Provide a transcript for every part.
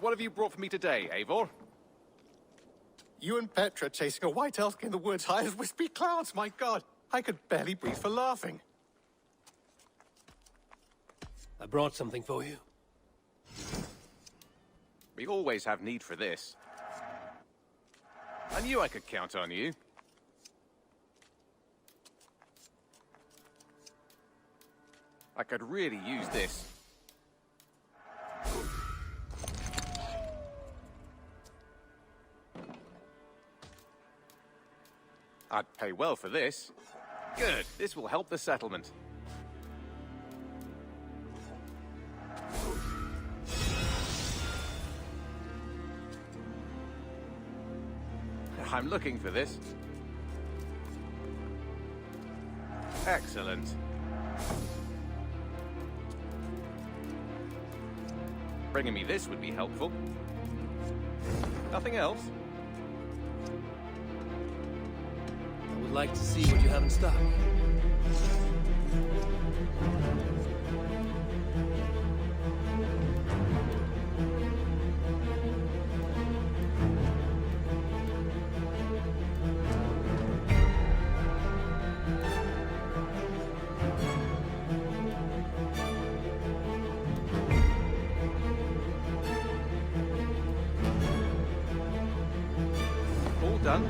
what have you brought for me today, Eivor? You and Petra chasing a white elk in the woods high as wispy clouds, my god! I could barely breathe for laughing. I brought something for you. We always have need for this. I knew I could count on you. I could really use this. I'd pay well for this. Good, this will help the settlement. I'm looking for this. Excellent. Bringing me this would be helpful. Nothing else? I would like to see what you have in stock. All done?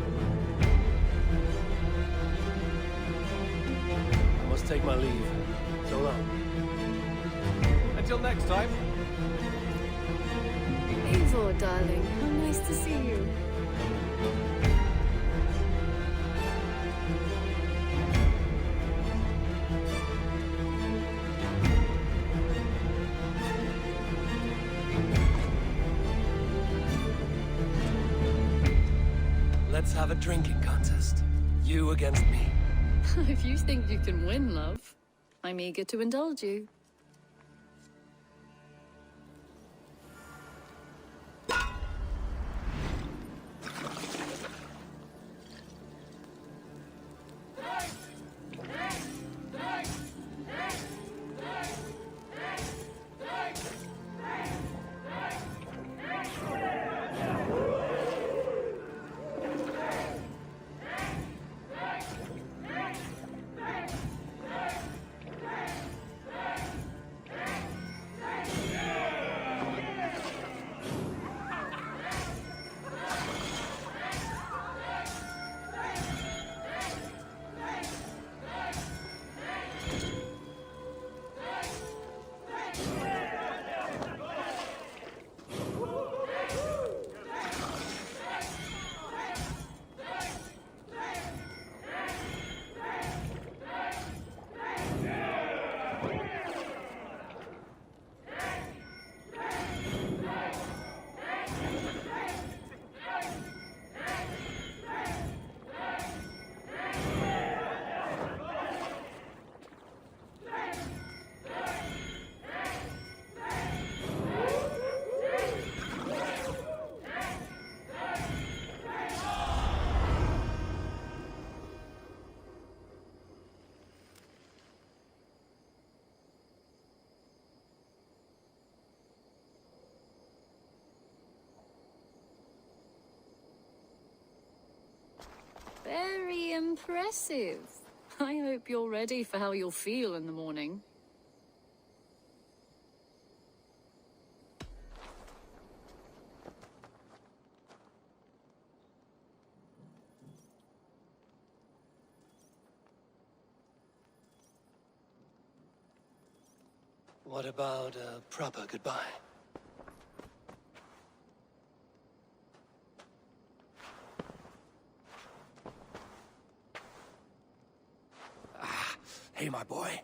I must take my leave. So long. Until next time. Eivor, darling, how nice to see you. Let's have a drinking contest. You against me. If you think you can win, love, I'm eager to indulge you. Very impressive. I hope you're ready for how you'll feel in the morning. What about a proper goodbye? Hey, my boy.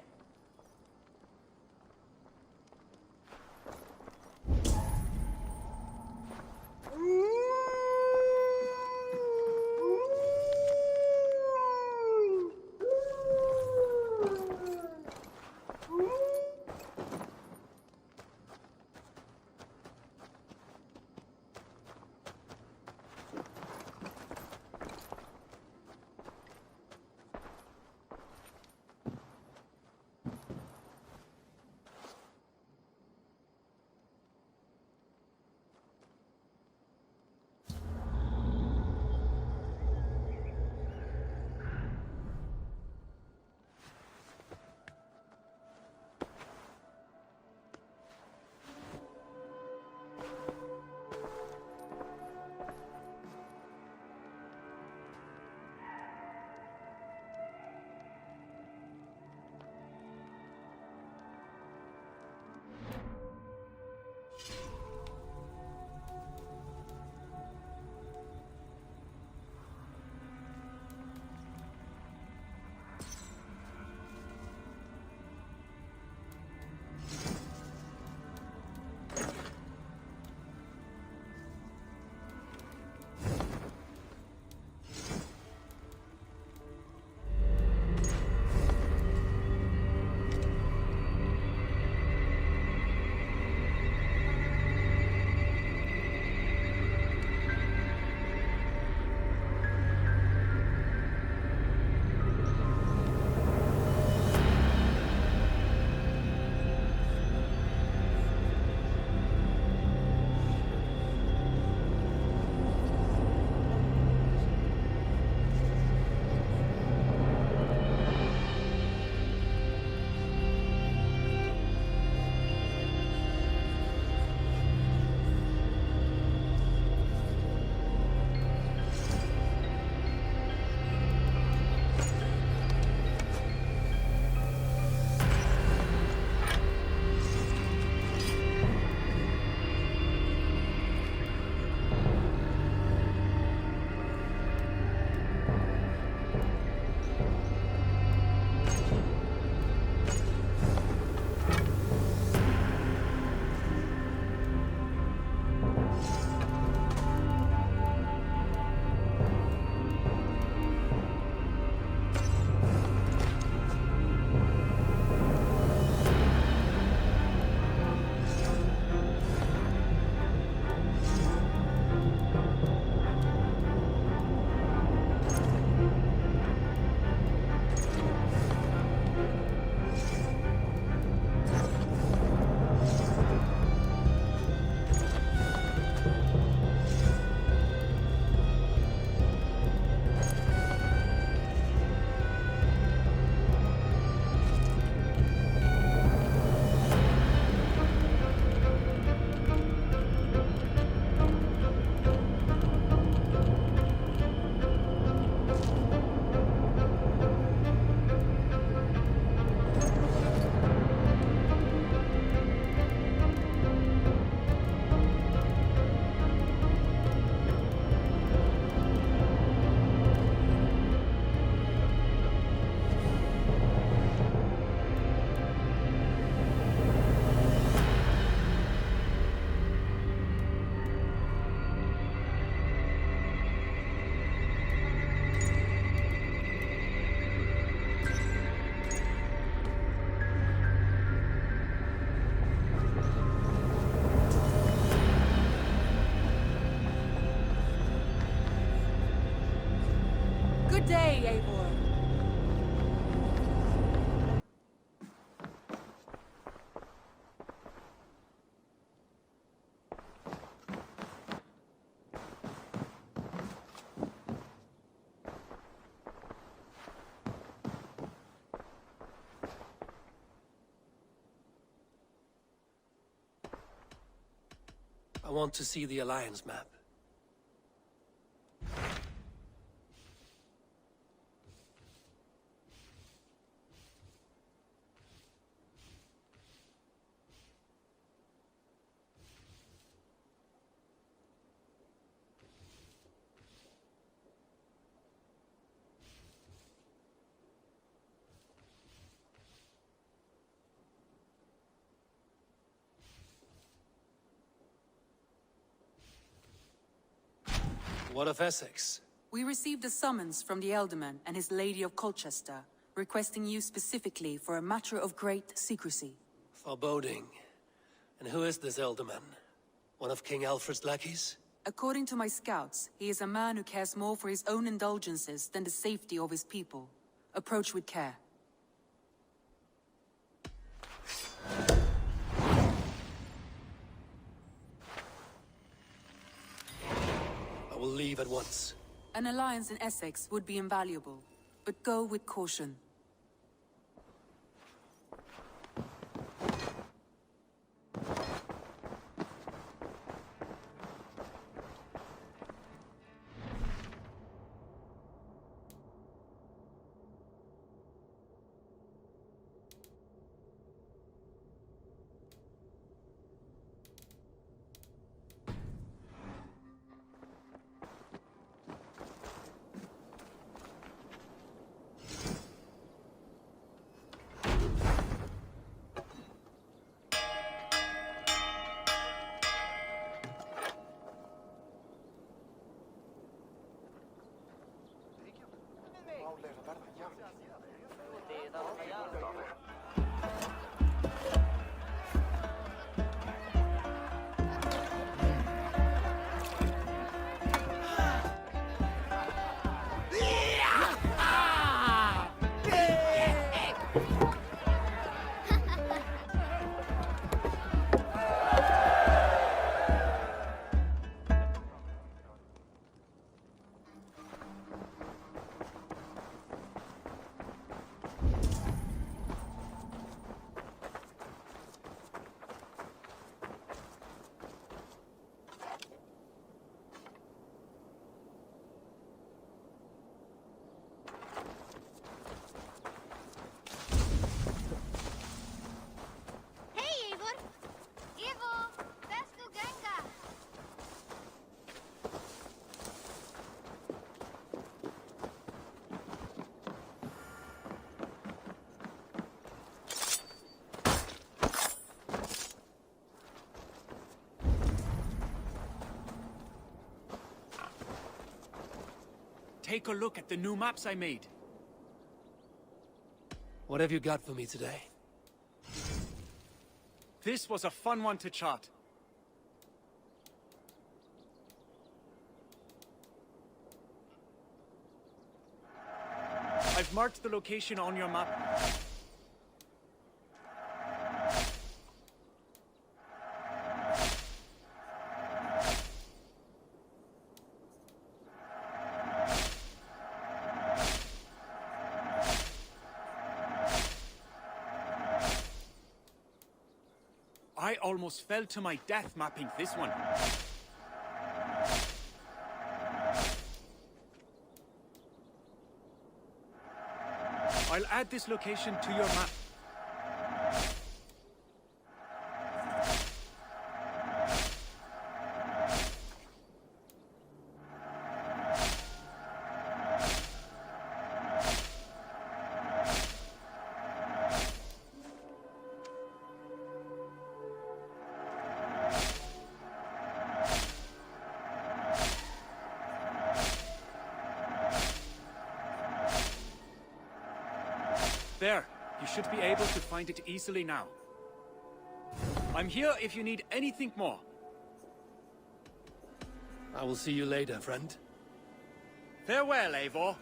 Good day, Eivor. I want to see the Alliance map. What of Essex? We received a summons from the Elderman and his Lady of Colchester, requesting you specifically for a matter of great secrecy. Foreboding. And who is this Elderman? One of King Alfred's lackeys? According to my scouts, he is a man who cares more for his own indulgences than the safety of his people. Approach with care. I will leave at once. An alliance in Essex would be invaluable, but go with caution. Take a look at the new maps I made. What have you got for me today? This was a fun one to chart. I've marked the location on your map. I almost fell to my death mapping this one. I'll add this location to your map. There, you should be able to find it easily now. I'm here if you need anything more. I will see you later, friend. Farewell, Eivor.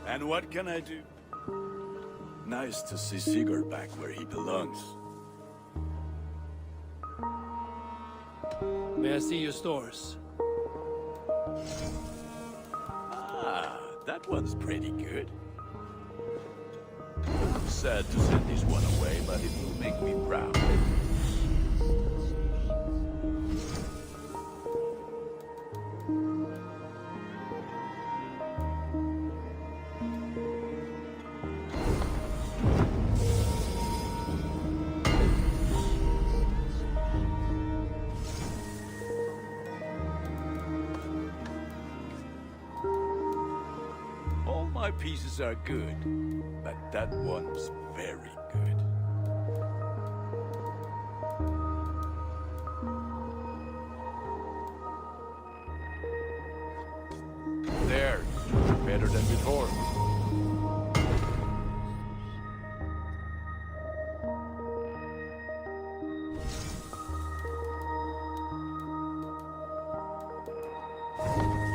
And what can I do? Nice to see Sigurd back where he belongs. May I see your stores? Ah, that one's pretty good. Sad to send this one away, but it will make me proud. All my pieces are good, but that one's very good. There. Better than before.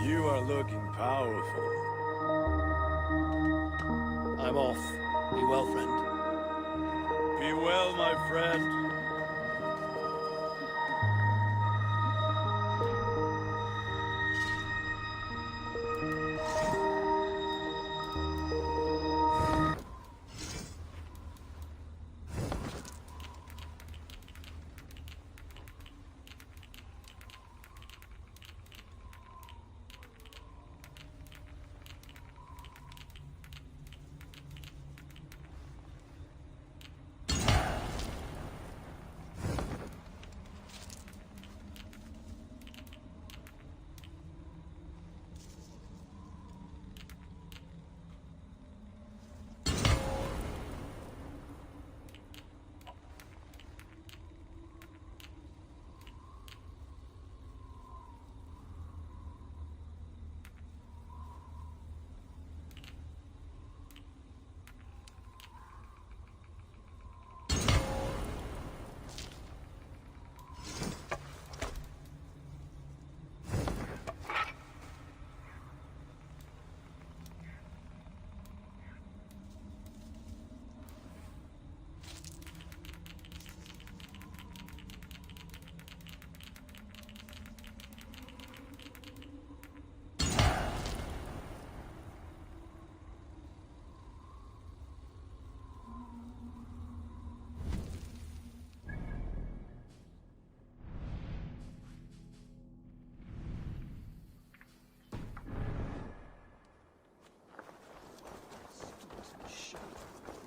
You are looking powerful. I'm off. Be well, friend. Be well, my friend.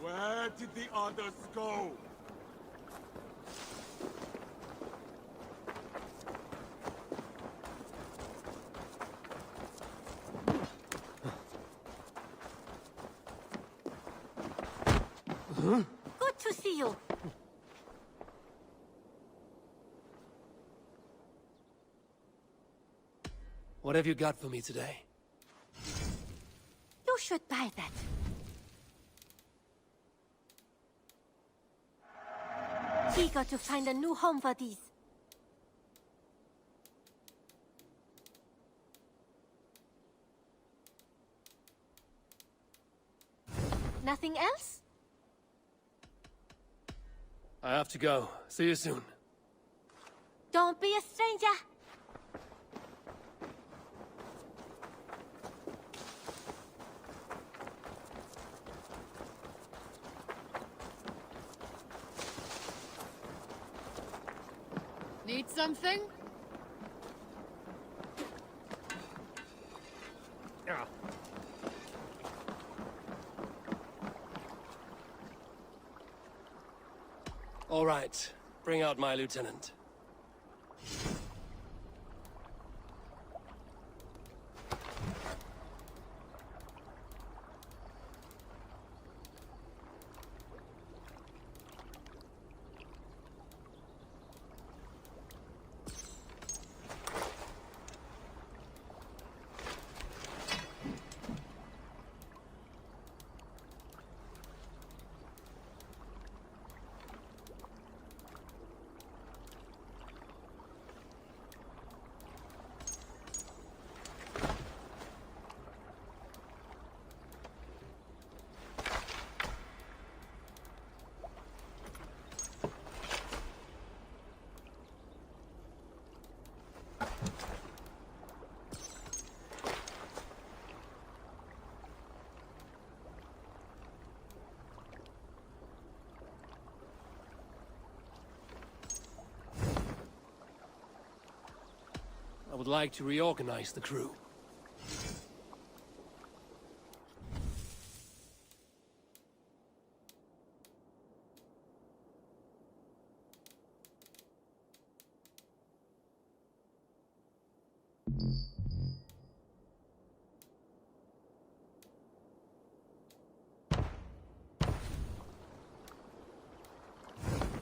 Where did the others go? Good to see you. What have you got for me today? You should buy that. Eager to find a new home for these. Nothing else? I have to go. See you soon. Don't be a stranger. Need something? All right. Bring out my lieutenant. I would like to reorganize the crew.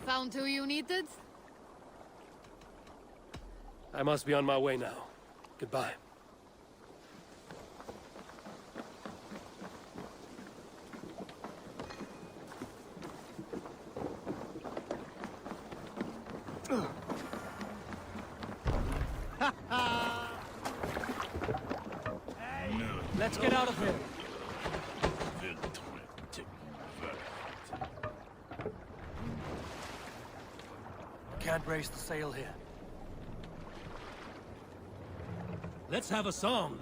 Found who you needed? I must be on my way now. Goodbye. Let's get out of here. Can't raise the sail here. Let's have a song.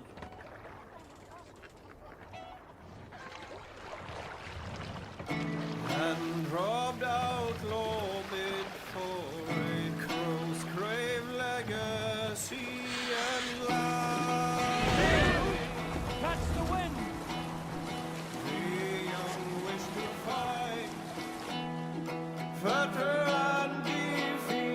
And robbed outlaw bid for a crow's grave legacy and life. Catch the wind! The young wish to fight, fetter and defeat.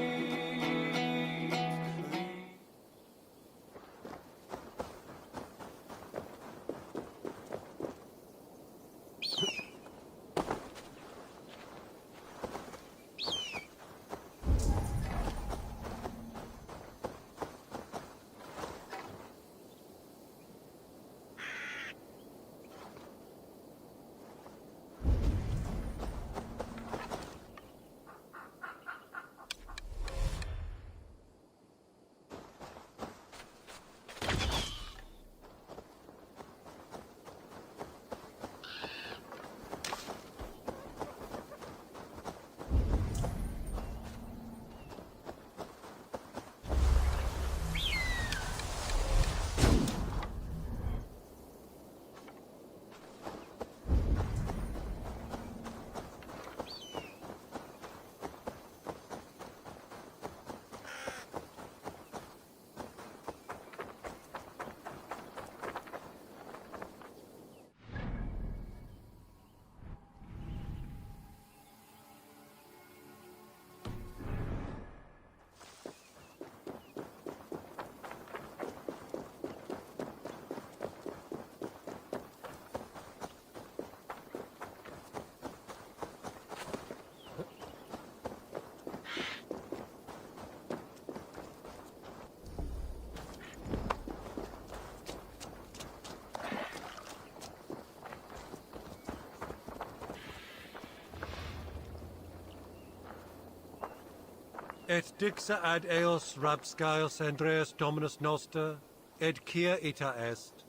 Et dixa ad eos rapscaios Andreas Dominus Noster, et quia ita est,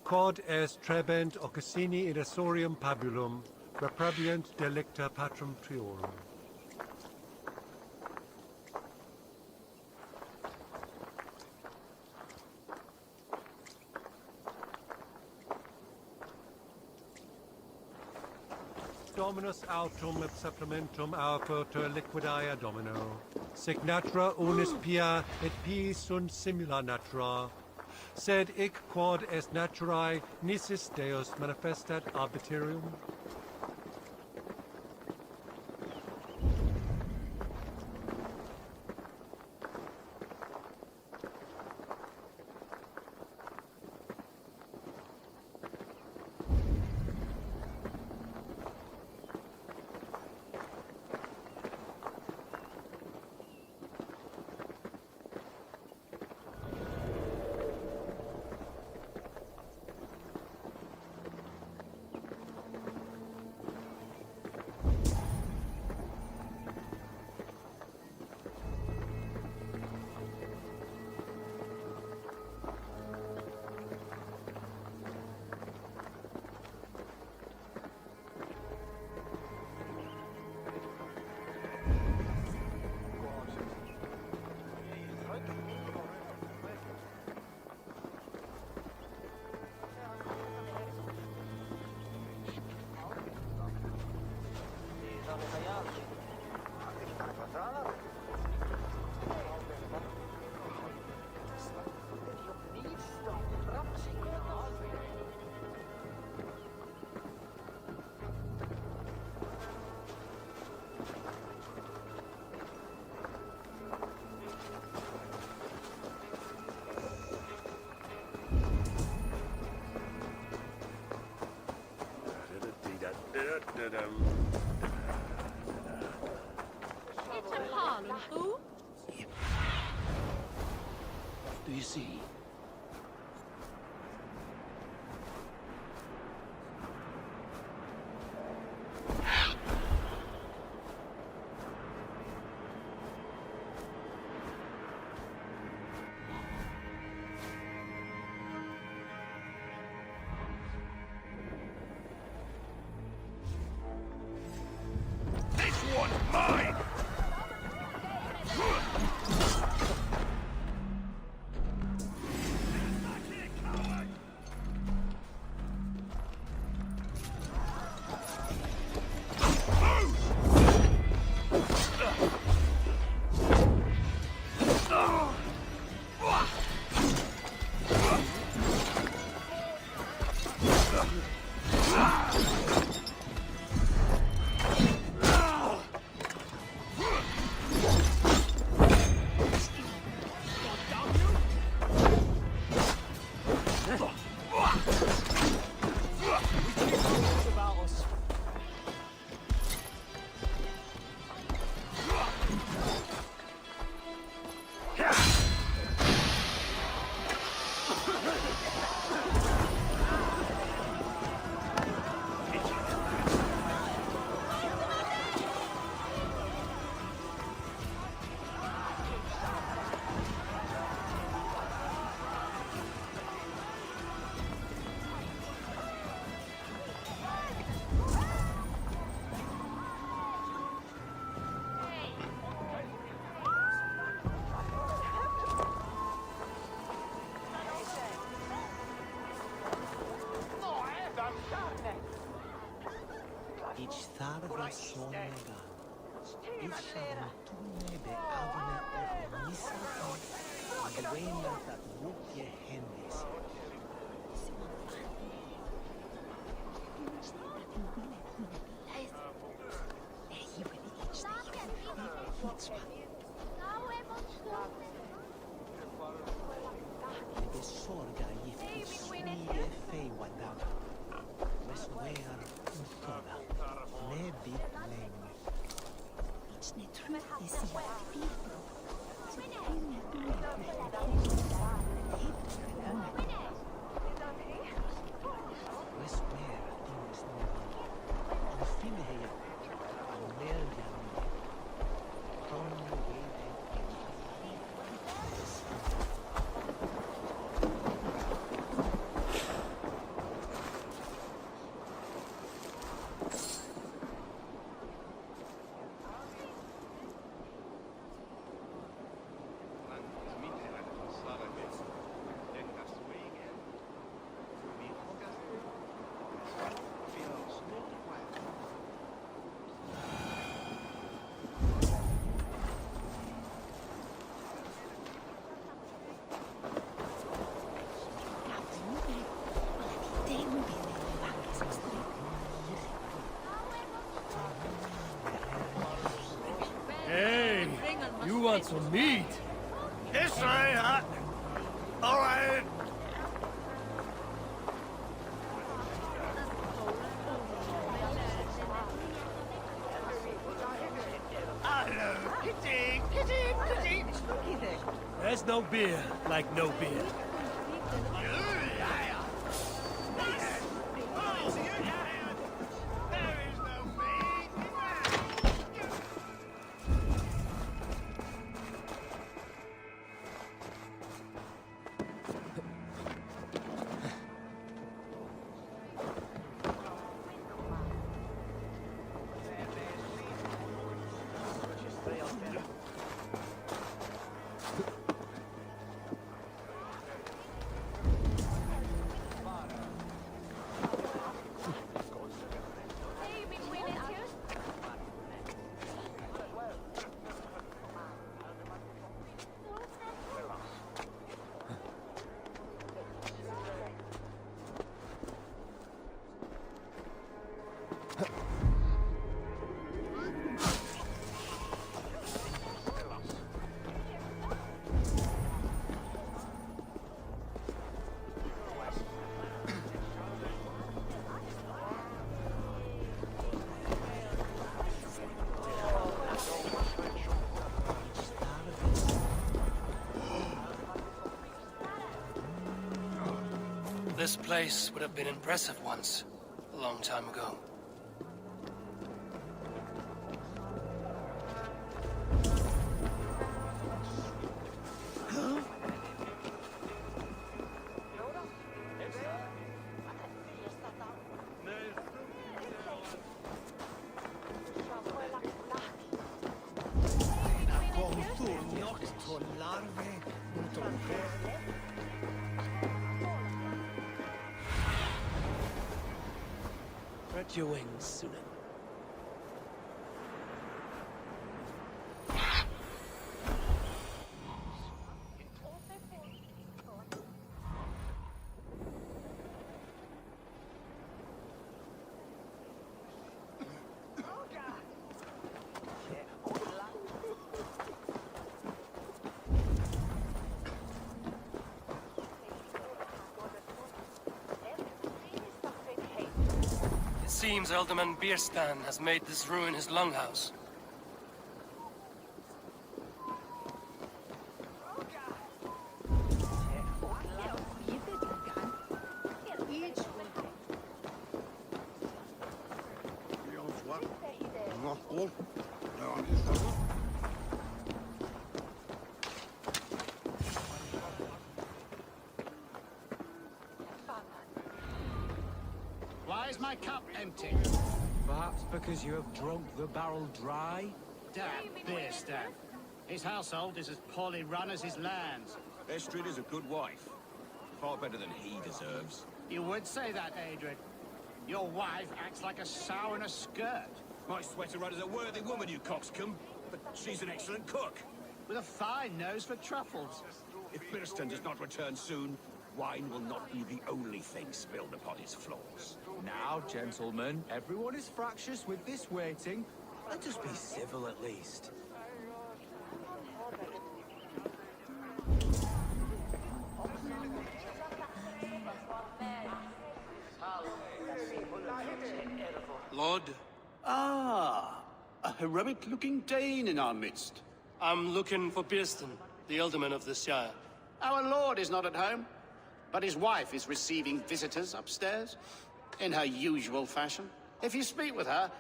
quod est trebent occasini in essorium pabulum, reprobient delicta patrum triorum. Dominus autum et supplementum aufertur liquidaia domino. Sic natura unis pia et pii sunt simula natura. Sed hic quod est naturae nisis Deus manifestat arbitrium. Do you see? This one's mine! Hey, you want some meat? This way, huh? All right. There's no beer like no beer. This place would have been impressive once, a long time ago. Spread your wings, Sunan. It seems Alderman Bierstan has made this ruin his longhouse. Why is my cup empty? Perhaps because you have drunk the barrel dry? Damn Bierstan. His household is as poorly run as his lands. Estrid is a good wife. Far better than he deserves. You would say that, Adrian. Your wife acts like a sow in a skirt. My sweater runner's a worthy woman, you coxcomb. But she's an excellent cook. With a fine nose for truffles. If Bierstan does not return soon, wine will not be the only thing spilled upon his floors. Now, gentlemen, everyone is fractious with this waiting. Let us be civil at least. Lord? Ah, a heroic-looking Dane in our midst. I'm looking for Bierstan, the alderman of this shire. Our lord is not at home, but his wife is receiving visitors upstairs, in her usual fashion. If you speak with her,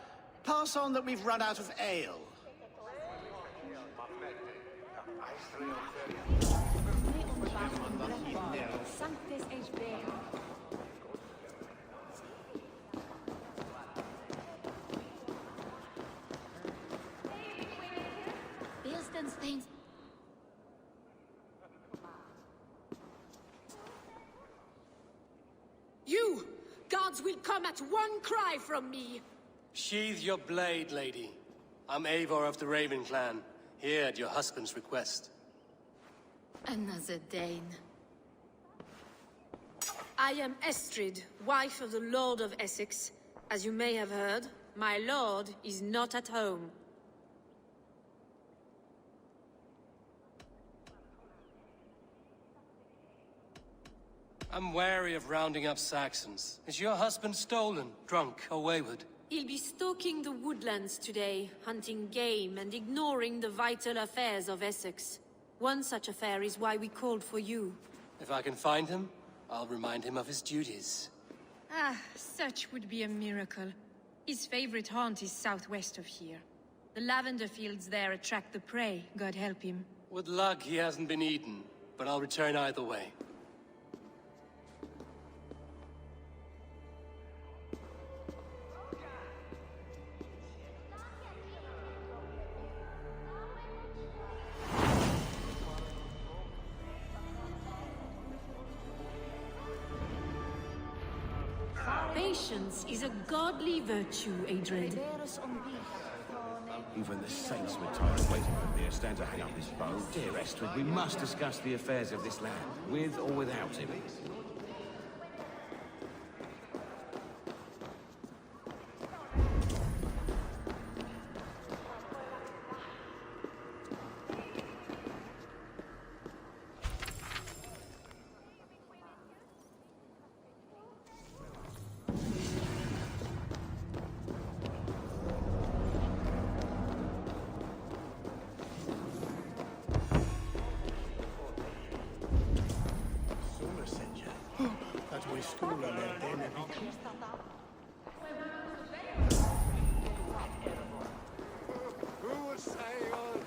pass on that we've run out of ale. Bierston's things. You! Guards will come at one cry from me! Sheathe your blade, lady. I'm Eivor of the Raven clan, here at your husband's request. Another Dane. I am Estrid, wife of the Lord of Essex. As you may have heard, my lord is not at home. I'm wary of rounding up Saxons. Is your husband stolen, drunk, or wayward? He'll be stalking the woodlands today, hunting game and ignoring the vital affairs of Essex. One such affair is why we called for you. If I can find him, I'll remind him of his duties. Ah, such would be a miracle. His favorite haunt is southwest of here. The lavender fields there attract the prey, God help him. With luck, he hasn't been eaten, but I'll return either way. Patience is a godly virtue, Adrian. Even the saints were tired waiting for Bierstan to hang up his bow. Dear Estrid, we must discuss the affairs of this land, with or without him. Who would say old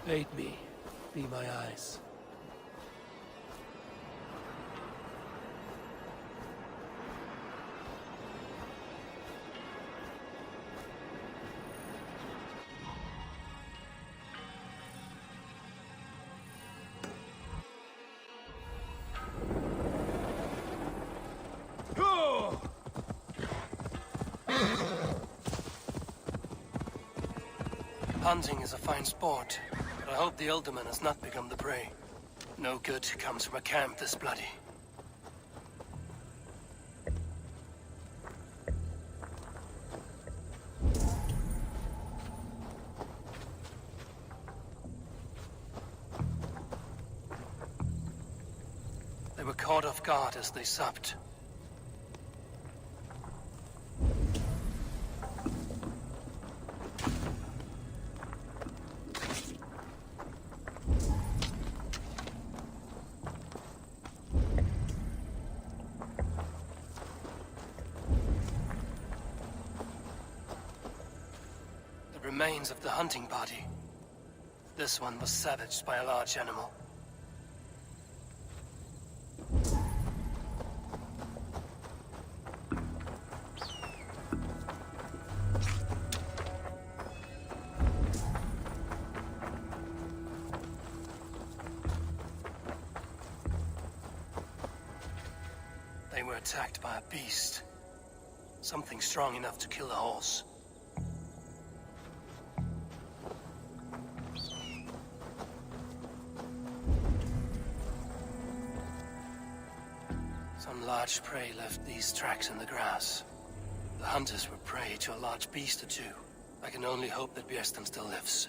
Aid me. Be my eyes. Hunting is a fine sport, but I hope the alderman has not become the prey. No good comes from a camp this bloody. They were caught off guard as they supped. Remains of the hunting party. This one was savaged by a large animal. They were attacked by a beast. Something strong enough to kill a horse. Some large prey left these tracks in the grass. The hunters were prey to a large beast or two. I can only hope that Björsten still lives.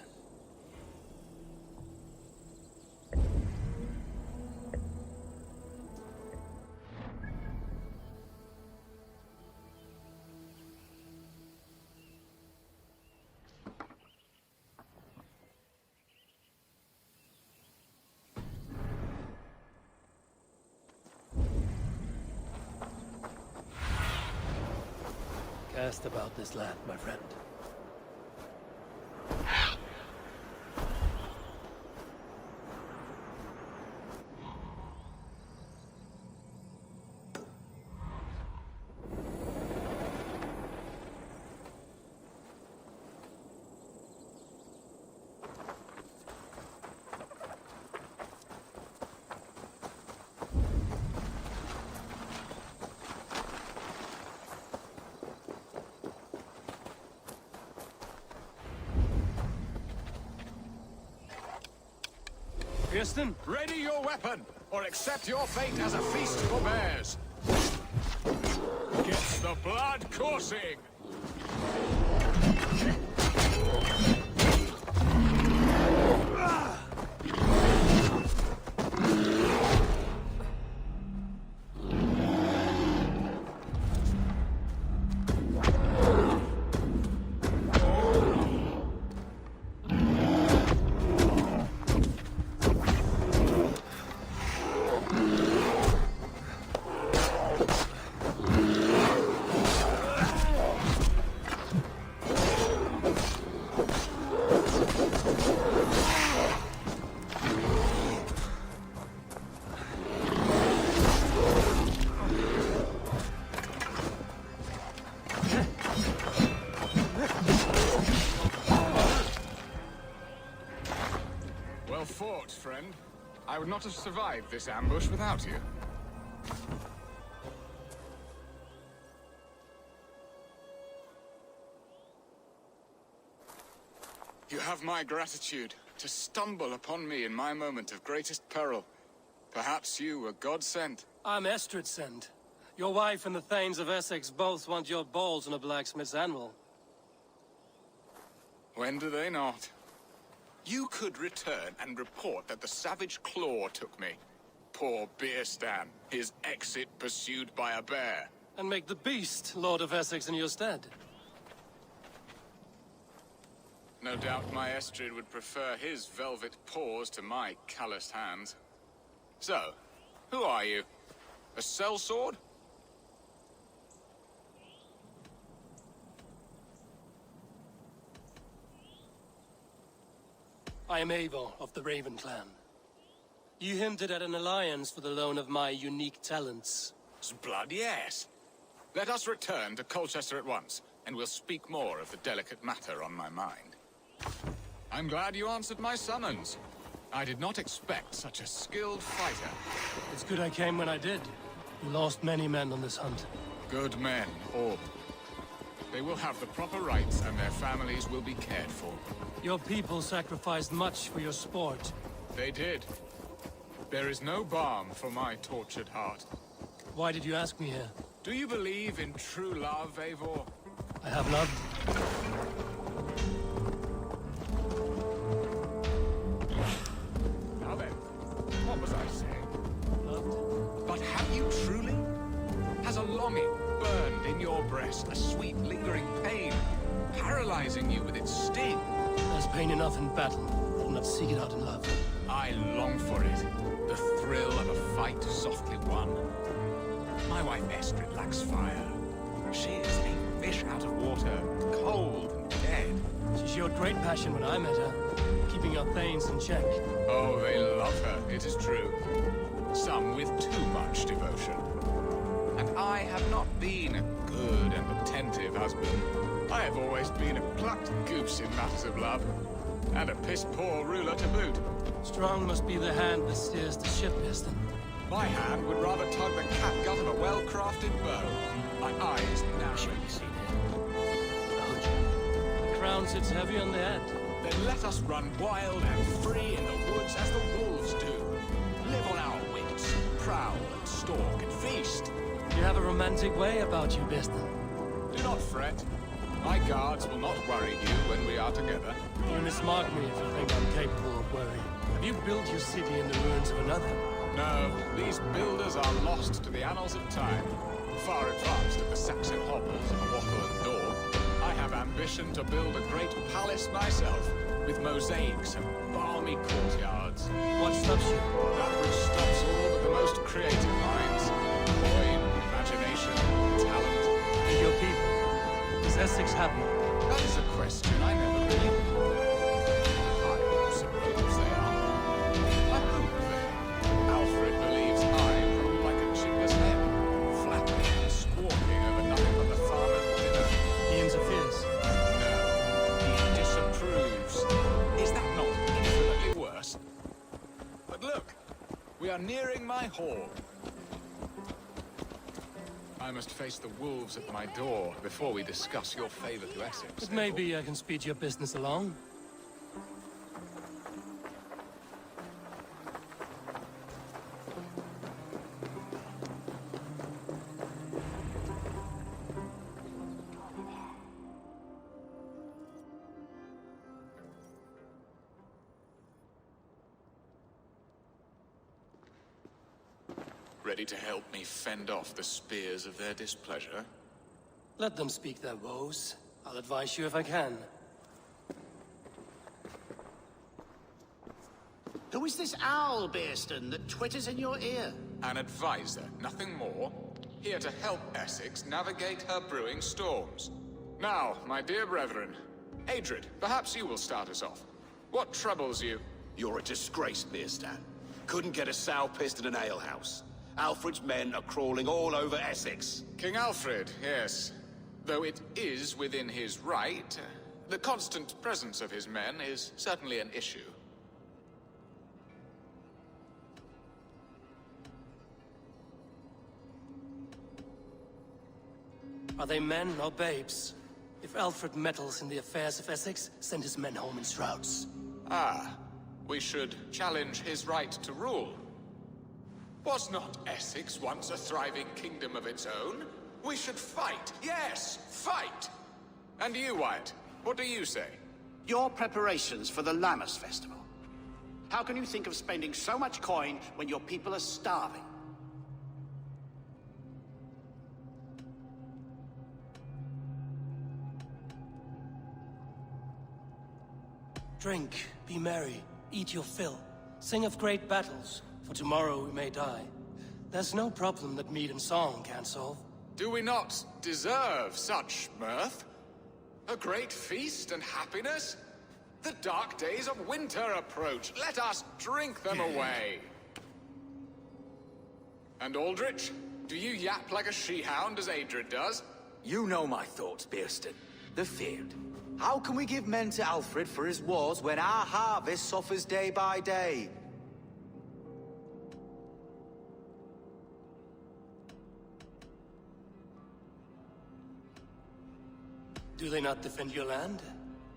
Cast about this land, my friend. Bearston? Ready your weapon, or accept your fate as a feast for bears. Gets the blood coursing. Well fought, friend. I would not have survived this ambush without you. You have my gratitude to stumble upon me in my moment of greatest peril. Perhaps you were God-sent. I'm Estrid sent. Your wife and the Thanes of Essex both want your balls on a blacksmith's anvil. When do they not? You could return and report that the savage claw took me. Poor Beerstan, his exit pursued by a bear. And make the beast Lord of Essex in your stead. No doubt my Estrid would prefer his velvet paws to my calloused hands. So, who are you? A sellsword? I am Eivor of the Raven clan. You hinted at an alliance for the loan of my unique talents. Blood, yes. Let us return to Colchester at once, and we'll speak more of the delicate matter on my mind. I'm glad you answered my summons. I did not expect such a skilled fighter. It's good I came when I did. We lost many men on this hunt. Good men, all. They will have the proper rights, and their families will be cared for. Your people sacrificed much for your sport. They did. There is no balm for my tortured heart. Why did you ask me here? Do you believe in true love, Eivor? I have loved. Now then, what was I saying? Loved? But have you truly? Has a longing burned in your breast, a sweet lingering pain, paralyzing you with its sting? There's pain enough in battle. I will not seek it out in love. I long for it. The thrill of a fight softly won. My wife Estrid lacks fire. She is a fish out of water, cold and dead. She showed great passion when I met her, keeping our Thanes in check. Oh, they love her, it is true. Some with too much devotion. And I have not been a good and attentive husband. I have always been a plucked goose in matters of love. And a piss-poor ruler to boot. Strong must be the hand that steers the ship, Bearston. My hand would rather tug the catgut of a well-crafted bow. My eyes narrow. The crown sits heavy on the head. Then let us run wild and free in the woods as the wolves do. Live on our wits, prowl and stalk and feast. You have a romantic way about you, Bearston. Do not fret. My guards will not worry you when we are together. You mismark me if you think I'm capable of worry. Have you built your city in the ruins of another? No, these builders are lost to the annals of time. Far advanced at the Saxon hovels of wattle and door. I have ambition to build a great palace myself, with mosaics and balmy courtyards. What stops you? That which stops all but the most creative minds. Coin, imagination, talent. And your people? Is Essex happy? That is a question I never really... I suppose they are. I hope they are. Alfred believes I rule like a chick's hen, flapping and squawking over nothing but the farmer's dinner. He interferes? No, he disapproves. Is that not infinitely worse? But look, we are nearing my hall. I must face the wolves at my door before we discuss your favor to Essex. But maybe I can speed your business along. ready to help me fend off the spears of their displeasure? Let them speak their woes. I'll advise you if I can. Who is this owl, Bearston, that twitters in your ear? An advisor, nothing more. Here to help Essex navigate her brewing storms. Now, my dear brethren, Estrid, perhaps you will start us off. What troubles you? You're a disgrace, Bearstan. Couldn't get a sow pissed in an alehouse. Alfred's men are crawling all over Essex. King Alfred, yes. Though it is within his right, the constant presence of his men is certainly an issue. Are they men or babes? If Alfred meddles in the affairs of Essex, send his men home in shrouds. Ah, we should challenge his right to rule. Was not Essex once a thriving kingdom of its own? We should fight, yes, fight! And you, Wyatt, what do you say? Your preparations for the Lammas festival. How can you think of spending so much coin when your people are starving? Drink, be merry, eat your fill. Sing of great battles, for tomorrow we may die. There's no problem that mead and song can't solve. Do we not deserve such mirth? A great feast and happiness? The dark days of winter approach. Let us drink them away. And Aldrich, do you yap like a she-hound as Estrid does? You know my thoughts, Bearston. The feared. How can we give men to Alfred for his wars when our harvest suffers day by day? Do they not defend your land?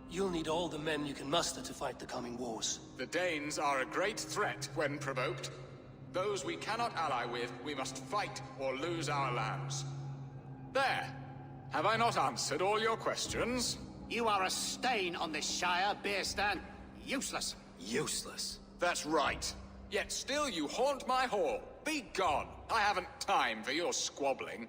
You'll need all the men you can muster to fight the coming wars. The Danes are a great threat when provoked. Those we cannot ally with, we must fight or lose our lands. There! Have I not answered all your questions? You are a stain on this Shire, Bearstan. Useless. Useless? That's right. Yet still you haunt my hall. Be gone. I haven't time for your squabbling.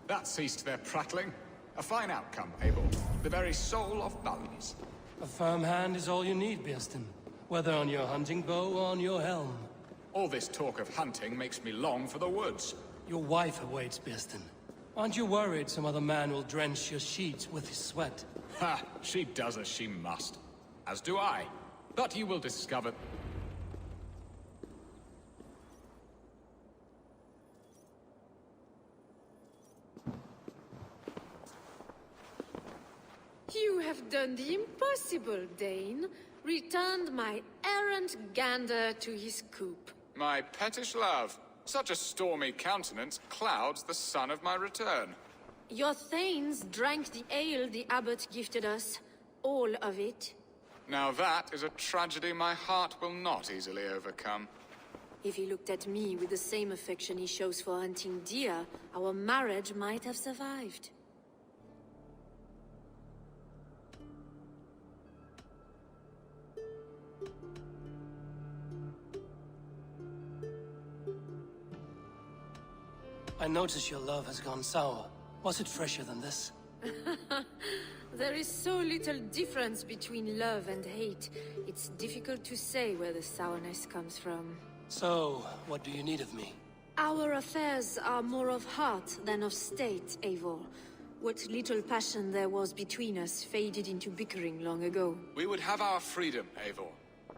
That ceased their prattling. A fine outcome, Eivor. The very soul of balance. A firm hand is all you need, Bearston. Whether on your hunting bow or on your helm. All this talk of hunting makes me long for the woods. Your wife awaits, Bearston. Aren't you worried some other man will drench your sheets with his sweat? Ha! She does as she must. As do I. But you will discover... You have done the impossible, Dane. Returned my errant gander to his coop. My pettish love. Such a stormy countenance clouds the sun of my return. Your thanes drank the ale the abbot gifted us. All of it. Now that is a tragedy my heart will not easily overcome. If he looked at me with the same affection he shows for hunting deer, our marriage might have survived. I notice your love has gone sour. Was it fresher than this? There is so little difference between love and hate. It's difficult to say where the sourness comes from. So, what do you need of me? Our affairs are more of heart than of state, Eivor. What little passion there was between us faded into bickering long ago. We would have our freedom, Eivor.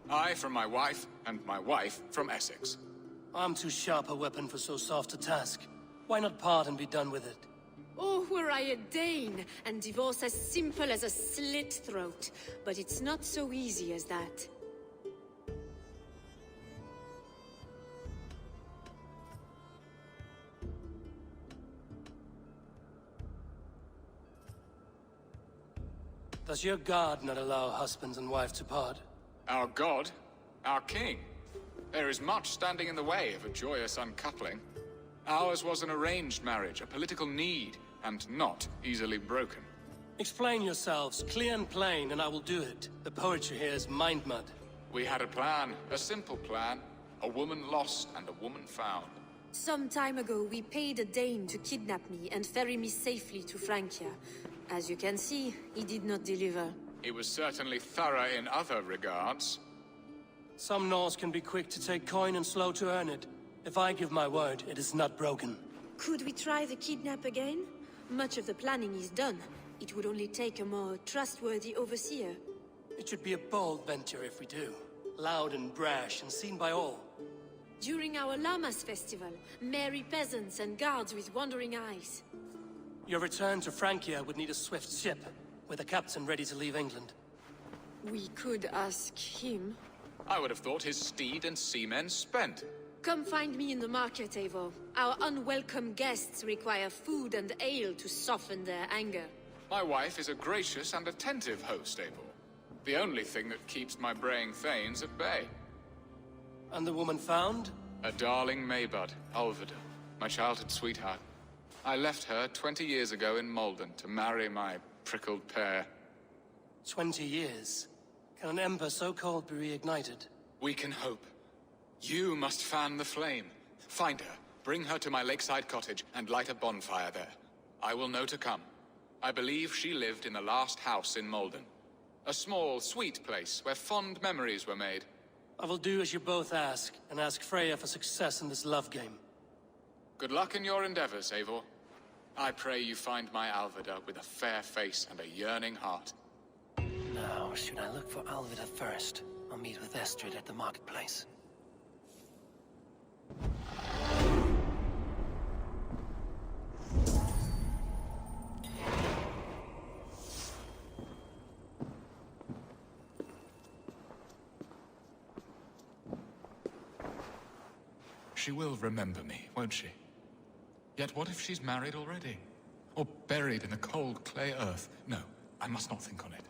I from my wife, and my wife from Essex. I'm too sharp a weapon for so soft a task. Why not part and be done with it? Oh, were I a Dane, and divorce as simple as a slit throat. But it's not so easy as that. Does your god not allow husbands and wives to part? Our god? Our king? There is much standing in the way of a joyous uncoupling. Ours was an arranged marriage, a political need, and not easily broken. Explain yourselves, clear and plain, and I will do it. The poetry here is mind mud. We had a plan, a simple plan. A woman lost and a woman found. Some time ago, we paid a Dane to kidnap me and ferry me safely to Francia. As you can see, he did not deliver. He was certainly thorough in other regards. Some Norse can be quick to take coin and slow to earn it. If I give my word, it is not broken. Could we try the kidnap again? Much of the planning is done. It would only take a more trustworthy overseer. It should be a bold venture if we do. Loud and brash and seen by all. During our Llamas festival, merry peasants and guards with wandering eyes. Your return to Francia would need a swift ship, with a captain ready to leave England. We could ask him. I would have thought his steed and seamen spent. Come find me in the market, Eivor. Our unwelcome guests require food and ale to soften their anger. My wife is a gracious and attentive host, Eivor. The only thing that keeps my braying thanes at bay. And the woman found? A darling Maybud, Alvida, my childhood sweetheart. I left her 20 years ago in Malden to marry my prickled pear. 20 years? Can an ember so cold be reignited? We can hope. You must fan the flame. Find her, bring her to my lakeside cottage, and light a bonfire there. I will know to come. I believe she lived in the last house in Malden. A small, sweet place where fond memories were made. I will do as you both ask, and ask Freya for success in this love game. Good luck in your endeavors, Eivor. I pray you find my Alvida with a fair face and a yearning heart. Now, should I look for Alvida first, or meet with Estrid at the marketplace? She will remember me, won't she? Yet what if she's married already? Or buried in the cold clay earth? No, I must not think on it.